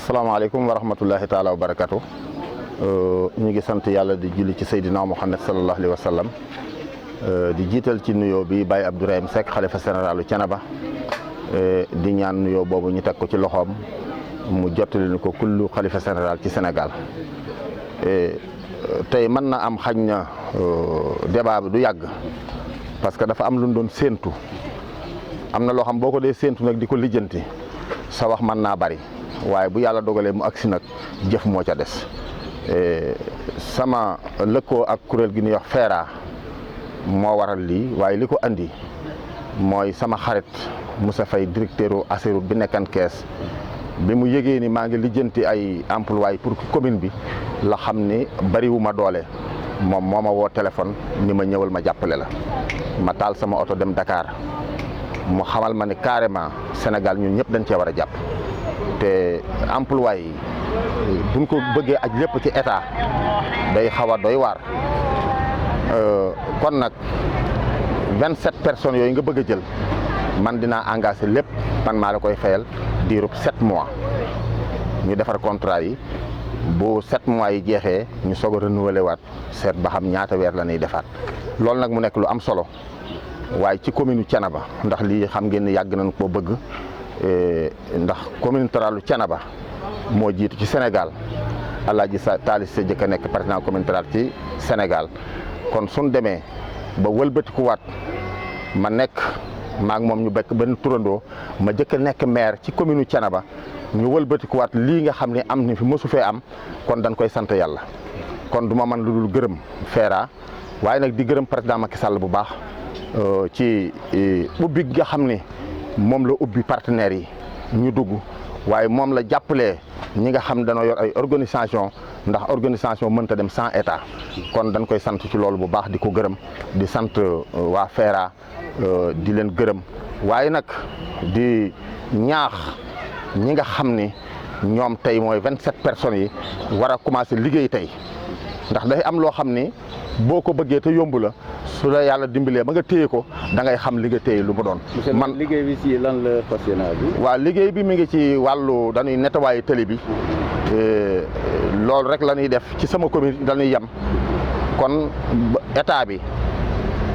salaamaaleykum wa rahmatullahi taala wa barakatu ñu ngi sant yàlla di julli ci Seydina Muhammad sallallahu alayhi wa sallam di jiital ci nuyoo bi Baye Abdourahim Seck xalifa généralu Thiénaba di ñaan nuyoo boobu ñu teg ko ci loxoom mu jottali ñu ko kullu xalifa général ci Sénégal tey mën na am xañ na débat bi du yàgg parce que dafa am lu ñu doon séentu am na loo xam boo ko dee séentu nag di ko lijjanti sa wax mën naa bari waaye bu yàlla dogalee mu agsi nag jëf moo ca des sama lëkkoo ak kuréel gi ñuy wax FERA moo waral lii waaye li ko andi mooy sama xarit Moussa Faye directeur Ageroute bi nekkan Kees bi mu yëgee ni maa ngi lijjanti ay emploi pour commune bi la xam ni bariwuma doole moom moo ma woo téléphone ni ma ñëwal ma jàppale la ma taal sama oto dem Dakar mu xamal ma ni carrément Sénégal ñun ñëpp dañ cee war a jàpp te emploi yi buñ ko bëggee aj lépp ci état day xaw a doy waar kon nag 27 personnes yooyu nga bëgg a jël man dinaa engagé lépp man maa la koy fayal diirub 7 mois ñu defar contrat yi bu 7 mois yi jeexee ñu soog a renouvelé waat seet ba xam ñaata weer la ñuy defaat loolu nag mu nekk lu am solo waaye ci commune Thiénaba ndax lii xam ngeen ni yàgg nañ koo bëgg ndax commune ruralu Thiénaba moo jiitu ci Sénégal Alaaji Taalib Sa jëkk a nekk président commune rurale ci Sénégal kon suñ demee ba wëlbatikuwaat ma nekk maak moom ñu bekk benn turandoo ma jëkk a nekk maire ci commune Thiénaba ñu wëlbatikuwaat lii nga xam ne am ni fi mosu fee am kon dañ koy sant yàlla kon du ma mën lu dul gërëm FERA waaye nag di gërëm président Macky Sall bu baax ci ubbi nga xam ne moom la ubbi partenaires yi ñu dugg waaye moom la jàppalee ñi nga xam dañoo yor ay organisation ndax organisation mënta dem sans état kon dañ koy sant ci loolu bu baax di ko gërëm di sant waa FERA di leen gërëm waaye nag di ñaax ñi nga xam ni ñoom tey mooy 27 personnes yi war a commencé liggéey tey ndax day am loo xam ni boo ko bëggee te yomb la su la yàlla dimbalee ba nga téye ko da ngay xam li nga téye lu mu doon. man liggéey bi ci lan la fas yéene bi. waaw liggéey bi mi ngi ci wàllu dañuy nettoyer tëli bi loolu rek la ñuy def ci sama commune dañuy yem kon état bi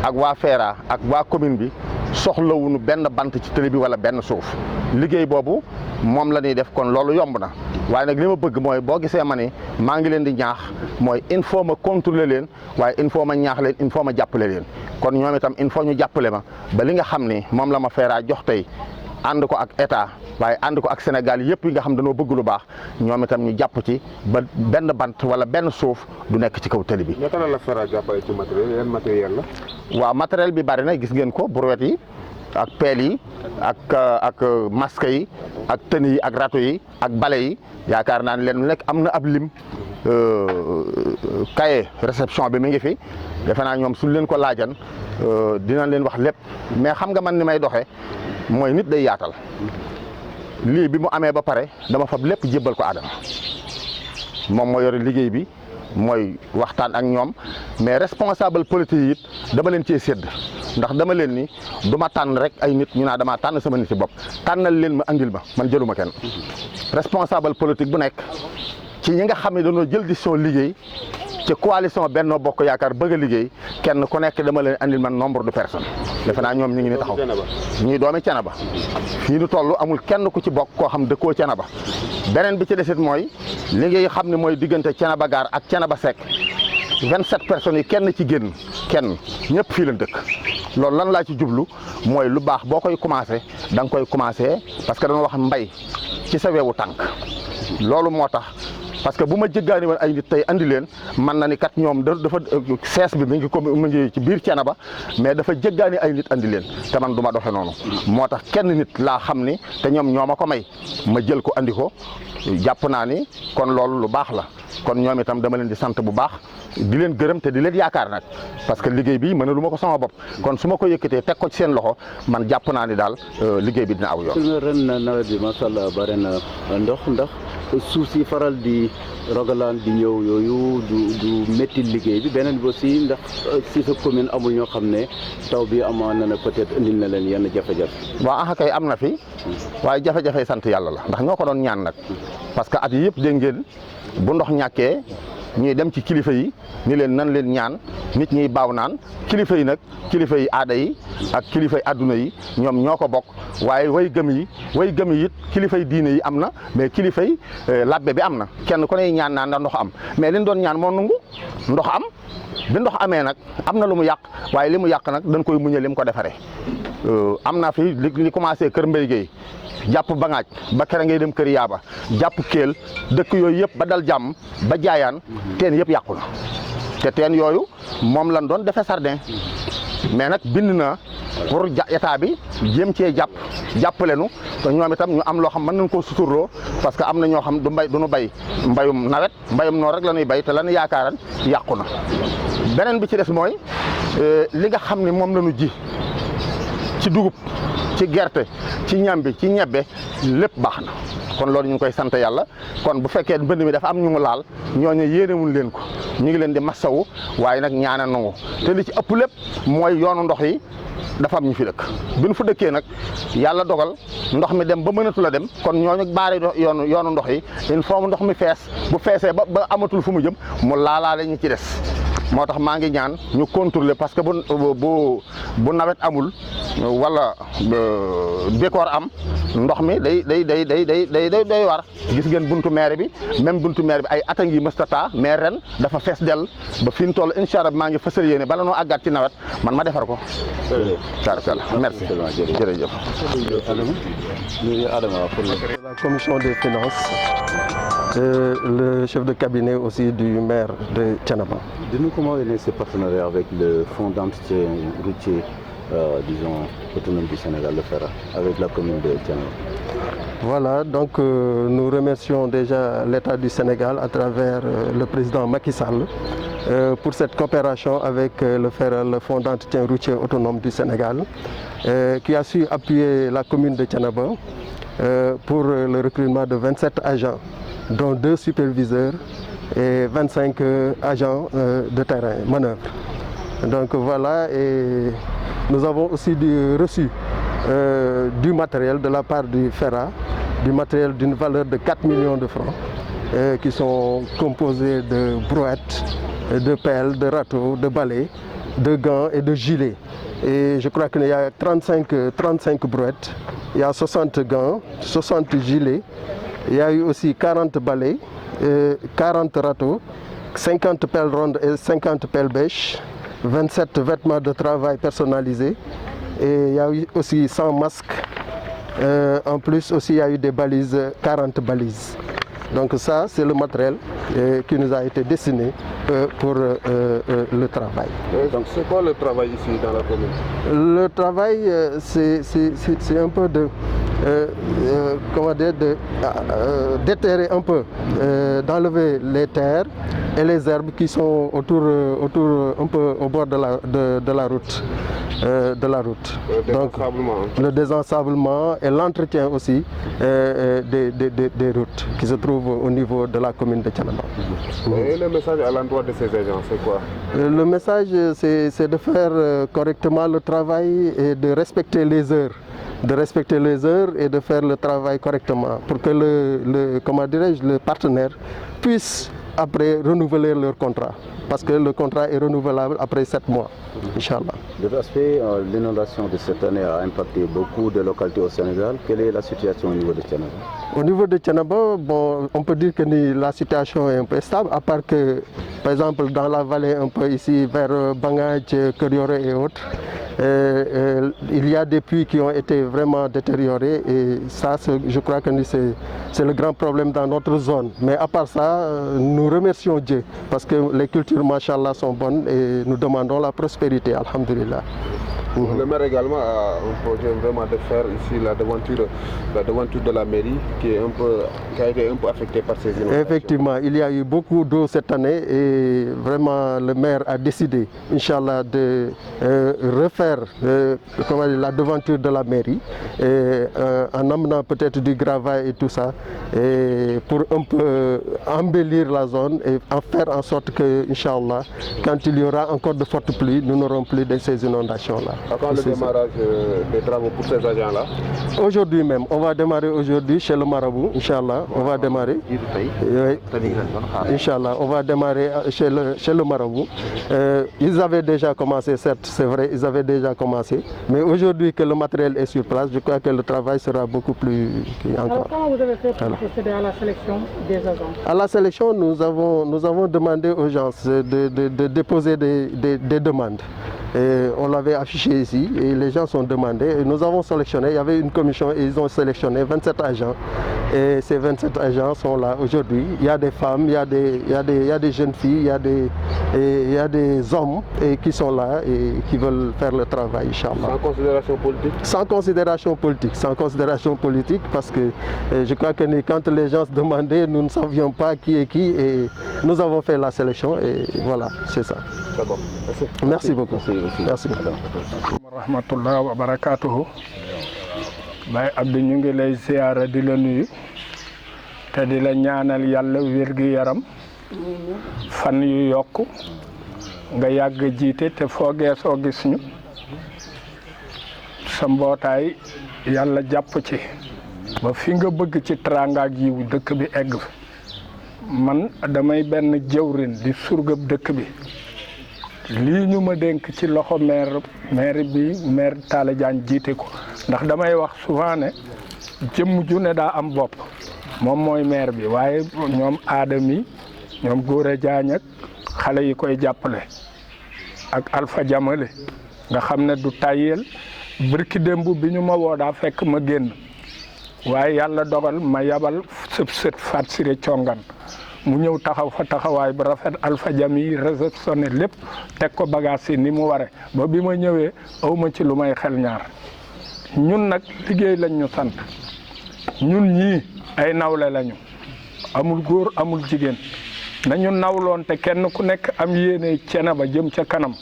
ak waa FERA ak waa commune bi soxlawuñu benn bant ci tëli bi wala benn suuf liggéey boobu moom la ñuy def kon loolu yomb na waaye nag li ma bëgg mooy boo gisee ma ni maa ngi leen di ñaax mooy il faut ma contrôler leen waaye il faut ma ñaax leen il faut ma jàppale leen kon ñoom itam il faut ñu jàppale ma ba li nga xam ni moom la ma FERA jox tey ànd ko ak état waaye ànd ko ak Sénégal yëpp yi nga xam dañoo bëgg lu baax ñoom itam ñu jàpp ci ba benn bant wala benn suuf du nekk ci kaw tëli bi. naka la FERA jàppale ci matériel yan matériel la. waaw matériel bi bari na gis ngeen ko brouette yi ak pelle yi ak masque yi ak tën yi ak râteau yi ak bale yi yaakaar naa ne leen nekk am na ab lim cahier réception bi mi ngi fi defe naa ñoom suñ leen ko laajan dinañ leen wax lépp mais xam nga man ni may doxee mooy nit day yaatal lii bi mu amee ba pare dama fab lépp jébbal ko Adama moom moo yore liggéey bi mooy waxtaan ak ñoom mais responsable politique yi it dama leen cee sédd ndax dama leen ni du ma tànn rek ay nit ñu naa damaa tànn sama nit ci bopp tànnal leen ma andil ma man jëluma kenn responsable politique bu nekk ci ñi nga xam ne dañoo jël décision liggéey ci coalition Benno Bokk Yaakaar bëgg a liggéey kenn ku nekk dama leen andil man nombre de personnes defe naa ñoom ñu ngi ni taxaw ñuy doomi Thiénaba fii nu toll amul kenn ku ci bokk koo xam dëkkoo Thiénaba beneen bi ci desit mooy li ngay xam ne mooy diggante Thiénaba Gare ak Thiénaba Seck 27 personnes yi kenn ci génn kenn ñëpp fii lañ dëkk loolu lan laa ci jublu mooy lu baax boo koy commencé da nga koy commencé parce que dama wax mbay ci sa wewu tànk loolu moo tax parce que bu ma jéggaani woon ay nit tey andi leen man na ni kat ñoom dafa sees bi mi ngi ci biir Thiénaba mais dafa jéggaani ay nit andi leen te man du ma doxe noonu moo tax kenn nit laa xam ni te ñoom ñoo ma ko may ma jël ko andi ko jàpp naa ni kon loolu lu baax la kon ñoom itam dama leen di sant bu baax di leen gërëm te di leen yaakaar nag parce que liggéey bi mëna lu ma ko sama bopp kon su ma ko yëkkatee teg ko ci seen loxo man jàpp naa ni daal liggéey bi dina aw yoon. ren nawet bi macha allah bare na ndox ndax suuf si faral di rogalaan di ñëw yooyu du métti liggéey bi beneen bi aussi ndax si sa commune amul ñoo xam ne taw bi amoon na peut-être indil na leen yenn jafe-jafe. waaw axa kay am na fi waaye jafe-jafe sant yàlla la ndax ñoo ko doon ñaan nag parce que at yi yëpp dégg ngeen bu ndox ñàkkee ñuy dem ci kilifa yi ni leen nan leen ñaan nit ñiy baaw naan kilifa yi nag kilifa yi aada yi ak kilifa yi adduna yi ñoom ñoo ko bokk waaye way gëm yi it kilifa yi diine yi am na mais kilifa yi labbe bi am na kenn ku ne ñaan naan ndax ndox am mais liñ doon ñaan moo nungu ndox am bi ndox amee nag am na lu mu yàq waaye li mu yàq nag dañ koy muñe li mu ko defaree am naa fi li commencé kër Mbaye Gueye jàpp Bangaaj ba kere ngay dem kër Yaaba jàpp Kelle dëkk yooyu yëpp ba dal jàmm ba jaayaan teen yëpp yàqu na te teen yooyu moom lañ doon defee sardin mais nag bind na pour état bi jéem cee jàppale nu te ñoom itam ñu am loo xam mën nañ koo suturloo parce que am na ñoo xam du ñu bay mbayum nawet mbayum noor rek la ñuy bay te la ñu yaakaaran yàqu na beneen bi ci des mooy li nga xam ne moom la ñu ji ci dugub ci gerte ci ñambi ci ñebbe lépp baax na kon loolu ñu ngi koy sant yàlla kon bu fekkee mbënd mi dafa am ñu mu laal ñooñu yéenewuñ leen ko ñu ngi leen di massawu waaye nag ñaana nangu te li ci ëpp lépp mooy yoonu ndox yi dafa am ñu fi dëkk bi ñu fa dëkkee nag yàlla dogal ndox mi dem ba mënatu la dem kon ñooñu baare yoonu ndox yi il faut ndox mi fees bu feesee ba amatul fu mu jëm mu laalaale ñu ci des moo tax maa ngi ñaan ñu contrôler parce que bu nawet amul wala décor am ndox mi day war gis ngeen buntu maire bi même buntu maire bi ay at a ngi mëstata mais ren dafa fees dell ba fi ñu toll incha allah maa ngi fësal yéene bala noo àggaat ci nawet man ma defar ko. merci jërëjëf. La commission des finances, le chef de cabinet aussi du maire de Thiénaba. Dis-nous comment est né ce partenariat avec le fonds d'entretien routier, disons, autonome du Sénégal, le FERA, avec la commune de Thiénaba. Voilà, donc nous remercions déjà l'État du Sénégal à travers le président Macky Sall pour cette coopération avec le FERA, le fonds d'entretien routier autonome du Sénégal, qui a su appuyer la commune de Thiénaba pour le recrutement de 27 agents, dont 2 superviseurs et 25 agents de terrain, manœuvre. Donc voilà, et nous avons aussi reçu du matériel de la part du FERA, du matériel d'une valeur de 4 millions de francs, qui sont composés de brouettes, de pelles, de râteaux, de balais, de gants et de gilets. Et je crois qu'il y a 35 brouettes, il y a 60 gants, 60 gilets, il y a eu aussi 40 balais, 40 râteaux, 50 pelles rondes et 50 pelles bêches, 27 vêtements de travail personnalisés, et il y a eu aussi 100 masques. En plus aussi il y a eu des balises, 40 balises. Donc ça c'est le matériel qui nous a été destiné pour le travail. Donc c'est quoi le travail ici dans la commune? Le travail c'est un peu de comment dire, déterrer un peu, d'enlever les terres et les herbes qui sont autour un peu au bord de la route. Donc le désensablement et l'entretien aussi des routes qui se trouvent au niveau de la commune de Thiénaba. Et le message à l'endroit de ces agents, c'est quoi? Le message c'est de faire correctement le travail et de respecter les heures. Et de faire le travail correctement pour que le partenaire puisse après renouveler leur contrat. Parce que le contrat est renouvelable après 7 mois, Inch'Allah. De l'autre aspect, l'inondation de cette année a impacté beaucoup de localités au Sénégal. Quelle est la situation au niveau de Thiénaba? Au niveau de Thiénaba, bon, on peut dire que la situation est un peu stable, à part que, par exemple, dans la vallée, un peu ici, vers Bangaaj, Keur et autres, il y a des puits qui ont été vraiment détériorés et ça, je crois que c'est le grand problème dans notre zone. Mais à part ça, nous remercions Dieu parce que les cultures, machallah, sont bonnes et nous demandons la prospérité, alhamdulillah. Le maire également a un projet vraiment de faire ici la devanture de la mairie qui a été un peu affectée par ces inondations. Effectivement, il y a eu beaucoup d'eau cette année et vraiment le maire a décidé, Inch'Allah, de refaire la devanture de la mairie en amenant peut-être du gravat et tout ça et pour un peu embellir la zone et en faire en sorte que, Inch'Allah, quand il y aura encore de fortes pluies, nous n'aurons plus de ces inondations-là. À quand le démarrage des travaux pour ces agents-là? Aujourd'hui même, on va démarrer aujourd'hui chez le marabout, Inch'Allah, on va démarrer. Oui. Inch'Allah, on va démarrer chez le marabout. Ils avaient déjà commencé, certes, c'est vrai, ils avaient déjà commencé, mais aujourd'hui que le matériel est sur place, je crois que le travail sera beaucoup plus encore. Alors comment vous avez fait pour procéder à la sélection des agents? À la sélection, nous avons demandé aux gens de déposer des demandes. Et on l'avait affiché ici et les gens sont demandés. Et nous avons sélectionné, il y avait une commission et ils ont sélectionné 27 agents. Et ces 27 agents sont là aujourd'hui. Il y a des femmes, il y a des jeunes filles, il y a des hommes qui sont là et qui veulent faire le travail, Inch'Allah. Sans considération politique? Sans considération politique, sans considération politique parce que je crois que quand les gens se demandaient, nous ne savions pas qui est qui et nous avons fait la sélection et voilà, c'est ça. D'accord. Merci beaucoup. Merci. Rahmatullah wa barakatuhu. Baye Abdou ñu ngi lay ziyaara di la nuyu te di la ñaanal yàlla wér-gi yaram fan yu yokku nga yàgg jiite te foo geesoo gis ñu sa mbootaay yàlla jàpp ci ba fi nga bëgg ci teraanga ak yiw dëkk bi egg man damay benn jëwrin di surgëb dëkk bi lii ñu ma dénk ci loxo maire bi maire Talla Diagne jiite ko ndax damay wax souvent ne jëmm ju ne daa am bopp moom mooy maire bi waaye ñoom aadami ñoom Gora Diagne ak xale yi koy jàppale ak Alpha Jamale nga xam ne du tàyyeel bërki démb bi ñu ma woo daa fekk ma génn waaye yàlla dogal ma yabal sëb sët Fat Siré Congan mu ñëw taxaw fa taxawaay bu rafet Alpha Jami réceptionné lépp teg ko bagage yi ni mu ware ba bi ma ñëwee awma ci lu may xel ñaar ñun nag liggéey lañ ñu sant ñun ñii ay nawle lañu amul góor amul jigéen nañu nawloon te kenn ku nekk am yéene cene ba jëm ca kanam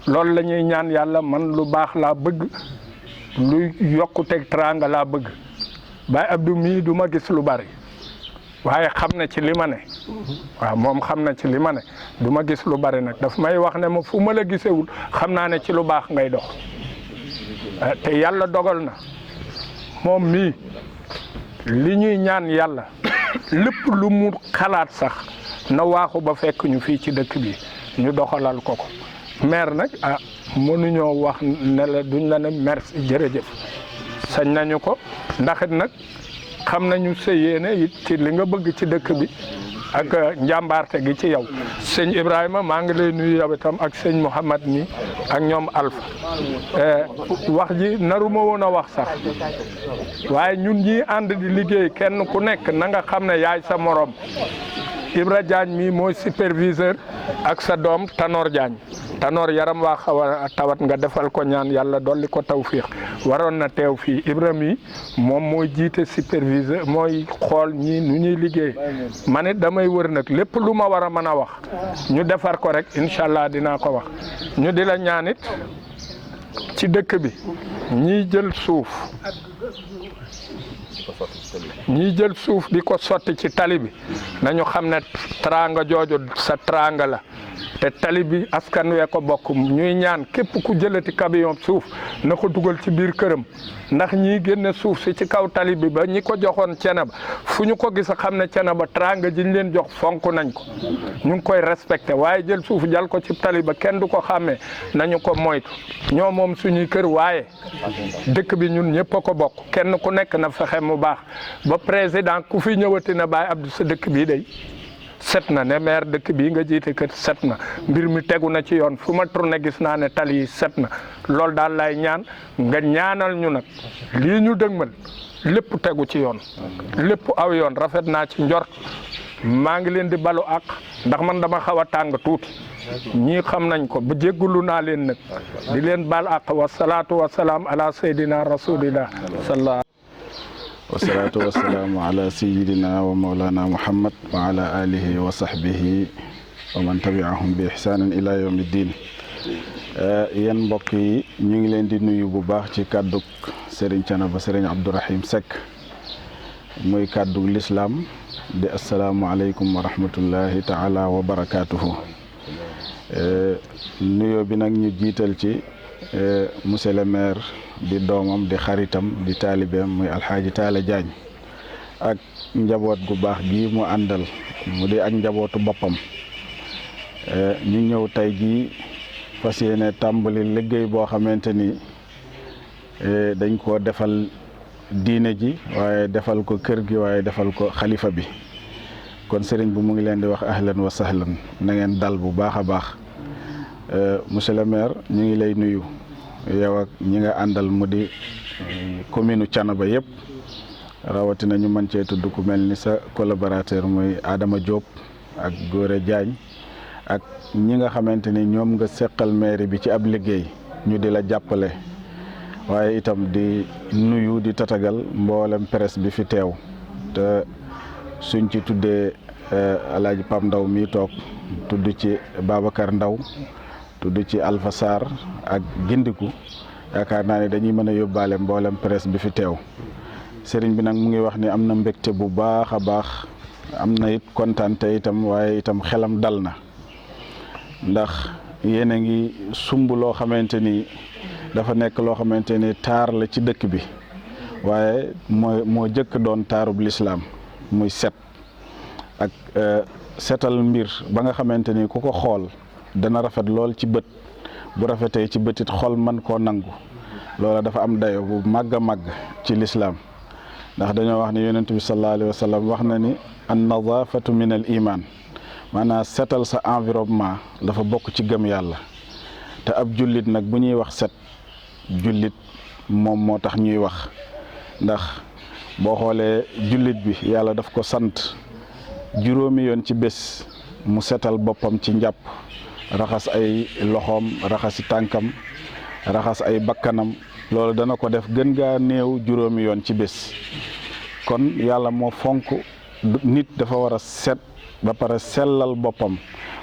loolu la ñuy ñaan yàlla man lu baax laa bëgg lu yokkuteg teraanga laa bëgg Baye Abdou mii du ma gis lu bari waaye xam na ci li ma ne waaw moom xam na ci li ma ne du ma gis lu bari nag daf may wax ne ma fu ma la gisewul xam naa ne ci lu baax ngay dox te yàlla dogal na moom mii li ñuy ñaan yàlla lépp lu mu xalaat sax na waaxu ba fekk ñu fii ci dëkk bi ñu doxalal ko ko maire nag mënuñoo wax ne la duñ la ne merci jërëjëf sañ nañu ko ndax it nag xam nañu sa yéene it ci li nga bëgg ci dëkk bi ak njàmbaarte gi ci yow sëñ Ibrahima maa ngi lay nuyu yow itam ak sëñ Mouhamad mi ak ñoom Alpha wax ji naruma woon a wax sax waaye ñun ñii ànd di liggéey kenn ku nekk na nga xam ne yaay sa morom Ibra Diagne mi mooy superviseur ak sa doom Tanor Diagne Tanor yaram waa xaw a tawat nga defal ko ñaan yàlla dolli ko tawfiix waroon na teew fii Ibra mi moom mooy jiite superviseur mooy xool ñii nu ñuy liggéey man it damay wër nag lépp lu ma war a mën a wax ñu defar ko rek incha allah dinaa ko wax ñu di la ñaan it ci dëkk bi ñiy jël suuf di ko sotti ci tali bi nañu xam ne teraanga jooju sa teraanga la te tali bi askan wee ko bokk ñuy ñaan képp ku jëlati camion suuf na ko dugal ci biir këram ndax ñii génne suuf si ci kaw tali bi ba ñi ko joxoon cene ba fu ñu ko gis a xam ne cene ba teraanga ji ñu leen jox fonk nañ ko ñu ngi koy respecté waaye jël suuf jal ko ci tali ba kenn du ko xàmmee nañu ko moytu ñoo moom suñuy kër waaye dëkk bi ñun ñëpp a ko bokk kenn ku nekk na fexe mu baax ba président ku fi ñëwati na Baye Abdou sa dëkk bii day set na ne maire dëkk bii nga jiite kër set na mbir mi tegu na ci yoon fu ma tourné gis naa ne tali yi set na loolu daal lay ñaan nga ñaanal ñu nag lii ñu dëgmal lépp tegu ci yoon lépp aw yoon rafet naa ci njort maa ngi leen di balu ak ndax man dama xaw a tàng tuuti ñii xam nañ ko ba jéggulu naa leen nag di leen bal ak wasalaatu wasalaam ala sayyidina rasulillah sallallahu wasalaatu wasalaamu ala sayidina wa maulana muhammad wa ala alihi wa sahbihi wa man tabiahum bi ihsanin ila yawmi ddin yéen mbokk yi ñu ngi leen di nuyu bu baax ci kàddug Serigne Thiénaba Serigne Abdourahim Seck muy kàddug l'islam di asalaamualeykum wa rahmatullahi taala wa barakatuhu nuyoo bi nag ñu jiital ci monsieur le maire di doomam di xaritam di taalibeem muy alxaaji Taala Jaañ ak njaboot gu baax gi mu àndal mu di ak njabootu boppam ñu ñëw tey jii fas yéene tàmbali liggéey boo xamante ni dañ koo defal diine ji waaye defal ko kër gi waaye defal ko xalifa bi kon sëriñ bi mu ngi leen di wax ahlan wa sahlan na ngeen dal bu baax a baax monsieur le maire ñu ngi lay nuyu yow ak ñi nga àndal mu di commune Thiénaba yëpp rawatina ñu mën cee tudd ku mel ni sa collaborateur muy Adama Diop ak Góore Diagne ak ñi nga xamante ni ñoom nga seqal mairie bi ci ab liggéey ñu di la jàppale waaye itam di nuyu di tatagal mboolem presse bi fi teew te suñ ci tuddee Alaaji Pam Ndaw mi toog tudd ci Babacar Ndaw tudd ci Alpha Sarr ak Gindiku yaakaar naa ne dañuy mën a yóbbaale mboolem presse bi fi teew sëriñ bi nag mu ngi wax ni am na mbégte bu baax a baax am na it kontaante itam waaye itam xelam dal na ndax yéen a ngi sumb loo xamante ni dafa nekk loo xamante ni taar la ci dëkk bi waaye moo jëkk doon taarub lislaam muy set ak setal mbir ba nga xamante ni ku ko xool dana rafet lool ci bët bu rafetee ci bëtit xol man koo nangu loola dafa am dayo bu màgg a màgg ci lislaam ndax dañoo wax ni yonent bi sallallahu alayhi wa sallam wax na ni an nadafatu min al iman maanaam setal sa environnement dafa bokk ci gëm yàlla te ab jullit nag bu ñuy wax set jullit moom moo tax ñuy wax ndax boo xoolee jullit bi yàlla daf ko sant juróomi yoon ci bés mu setal boppam ci njàpp raxas ay loxoom raxasi tànkam raxas ay bakkanam loolu dana ko def gën gaa néew juróomi yoon ci bés kon yàlla moo fonk nit dafa war a set ba pare sellal boppam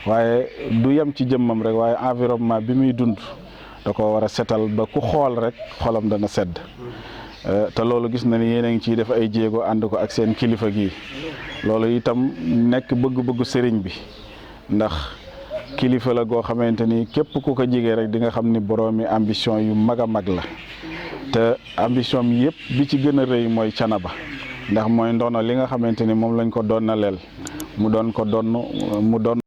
waaye du yem ci jëmmam rek waaye environnement bi muy dund da ko war a setal ba ku xool rek xolam dana sedd te loolu gis na ni yéen a ngi ciy def ay jéego ànd ko ak seen kilifa gi loolu itam nekk bëgg-bëggu sëriñ bi ndax kilifa la goo xamante ni képp ku ko jigee rek di nga xam ni boroomi ambition yu mag a mag la te ambition mi yëpp bi ci gën a rëy mooy Thiénaba ndax mooy ndono li nga xamante ni moom lañ ko doon na leel mu doon ko donn mu doon